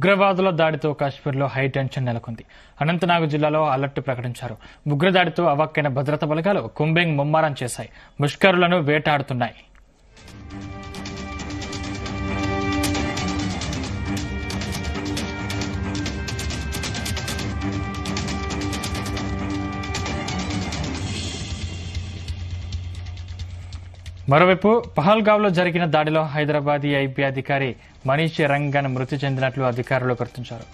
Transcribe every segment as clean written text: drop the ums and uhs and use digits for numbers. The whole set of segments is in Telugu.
ఉగ్రవాదుల దాడితో కాశ్మీర్లో హై టెన్షన్ నెలకొంది. అనంతనాగ్ జిల్లాలో అలర్ట్ ప్రకటించారు. ఉగ్రదాడితో అవాక్కైన భద్రతా బలగాలు కుంబింగ్ ముమ్మరం చేశాయి. ముష్కరులను వేటాడుతున్నాయి. మరోవైపు పహల్గావ్లో జరిగిన దాడిలో హైదరాబాదీ ఐబీ అధికారి మనీష్ రంగన్ మృతి చెందినట్లు అధికారులు గుర్తించారు.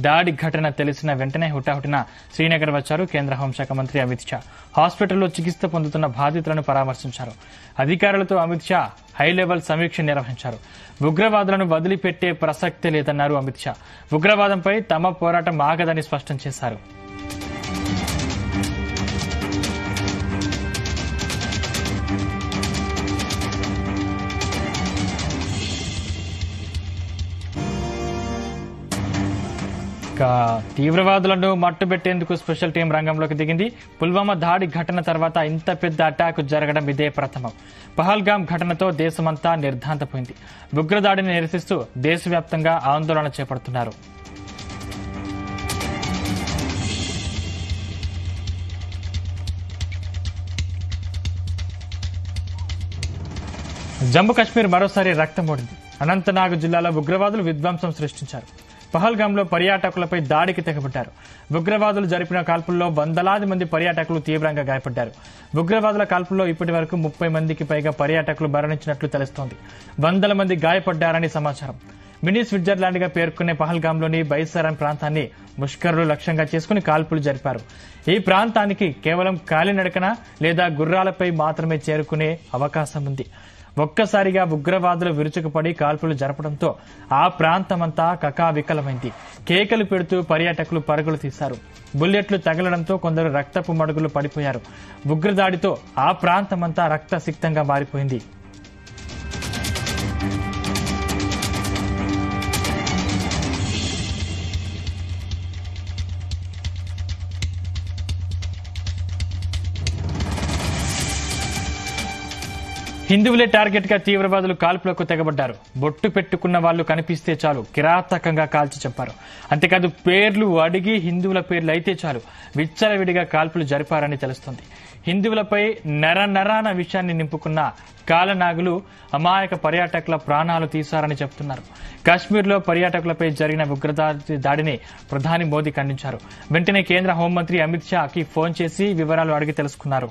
దాడి ఘటన తెలిసిన వెంటనే హుటాహుటిన శ్రీనగర్ వచ్చారు కేంద్ర హోంశాఖ మంత్రి అమిత్ షా. హాస్పిటల్లో చికిత్స పొందుతున్న బాధితులను పరామర్శించారు. అధికారులతో అమిత్ షా హైలెవెల్ సమీక్ష నిర్వహించారు. ఉగ్రవాదులను వదిలిపెట్టే ప్రసక్తే లేదన్నారు అమిత్ షా. ఉగ్రవాదంపై తమ పోరాటం ఆగదని స్పష్టం చేశారు. తీవ్రవాదులను మట్టుబెట్టేందుకు స్పెషల్ టీం రంగంలోకి దిగింది. పుల్వామా దాడి ఘటన తర్వాత ఇంత పెద్ద అటాక్ జరగడం ఇదే ప్రథమం. పహల్గామ్ ఘటనతో దేశమంతా నిర్ఘాంతపోయింది. ఉగ్రదాడిని నిరసిస్తూ దేశవ్యాప్తంగా ఆందోళన చేపడుతున్నారు. జమ్మూ కాశ్మీర్ మరోసారి రక్తమోడింది. అనంతనాగ్ జిల్లాలో ఉగ్రవాదులు విధ్వంసం సృష్టించారు. పహల్గామ్లో పర్యాటకులపై దాడికి తెగబడ్డారు. ఉగ్రవాదులు జరిపిన కాల్పుల్లో వందలాది మంది పర్యాటకులు తీవ్రంగా గాయపడ్డారు. ఉగ్రవాదుల కాల్పుల్లో ఇప్పటి వరకు 30 మందికి పైగా పర్యాటకులు మరణించినట్లు తెలుస్తోంది. వందల మంది గాయపడ్డారని సమాచారం. మినీ స్విట్జర్లాండ్ గా పేర్కొనే పహల్గామ్లోని బైసరన్ ప్రాంతాన్ని ముష్కరులు లక్ష్యంగా చేసుకుని కాల్పులు జరిపారు. ఈ ప్రాంతానికి కేవలం కాలినడకన లేదా గుర్రాలపై మాత్రమే చేరుకునే అవకాశం ఉంది. ఒక్కసారిగా ఉగ్రవాదులు విరుచుకుపడి కాల్పులు జరపడంతో ఆ ప్రాంతమంతా కకావికలమైంది. కేకలు పెడుతూ పర్యాటకులు పరుగులు తీశారు. బుల్లెట్లు తగలడంతో కొందరు రక్తపు మడుగులు పడిపోయారు. ఉగ్రదాడితో ఆ ప్రాంతమంతా రక్తసిక్తంగా మారిపోయింది. హిందువులే టార్గెట్ గా తీవ్రవాదులు కాల్పులకు తెగబడ్డారు. బొట్టు పెట్టుకున్న వాళ్లు కనిపిస్తే చాలు కిరాతకంగా కాల్చి చంపారు. అంతేకాదు పేర్లు అడిగి హిందువుల పేర్లు అయితే చాలు విచ్చలవిడిగా కాల్పులు జరిపారని తెలుస్తోంది. హిందువులపై నరాన విషయాన్ని నింపుకున్న కాలనాగులు అమాయక పర్యాటకుల ప్రాణాలు తీశారని చెబుతున్నారు. కాశ్మీర్లో పర్యాటకులపై జరిగిన ఉగ్రదాడిని ప్రధాని మోదీ ఖండించారు. వెంటనే కేంద్ర హోంమంత్రి అమిత్ షాకి ఫోన్ చేసి వివరాలు అడిగి తెలుసుకున్నారు.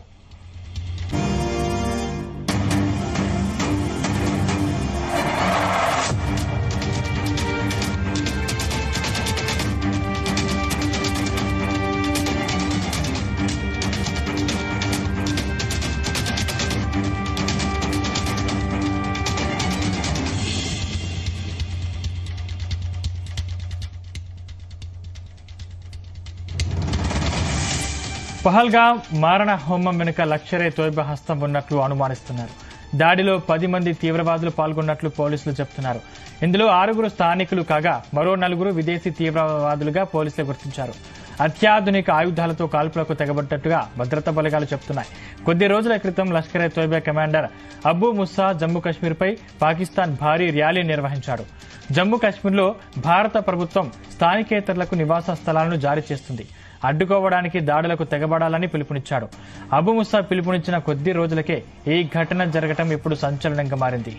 పహల్గామ్ మారణ హోమం వెనుక లష్కరే తోయిబా హస్తం ఉన్నట్లు అనుమానిస్తున్నారు. దాడిలో 10 మంది తీవ్రవాదులు పాల్గొన్నట్లు పోలీసులు చెబుతున్నారు. ఇందులో 6 స్థానికులు కాగా మరో 4 విదేశీ తీవ్రవాదులుగా పోలీసులు గుర్తించారు. అత్యాధునిక ఆయుధాలతో కాల్పులకు తెగబడ్డట్టుగా భద్రతా బలగాలు చెబుతున్నాయి. కొద్ది రోజుల క్రితం లష్కరే తోయిబా కమాండర్ అబూ ముస్సా జమ్మూ కాశ్మీర్పై పాకిస్తాన్ భారీ ర్యాలీ నిర్వహించాడు. జమ్మూ కాశ్మీర్లో భారత ప్రభుత్వం స్థానికేతరులకు నివాస స్థలాలను జారీ చేస్తుంది. అడ్డుకోవడానికి దాడులకు తెగబడాలని పిలుపునిచ్చాడు. అబూ ముస్సా పిలుపునిచ్చిన కొద్ది రోజులకే ఈ ఘటన జరగటం ఇప్పుడు సంచలనంగా మారింది.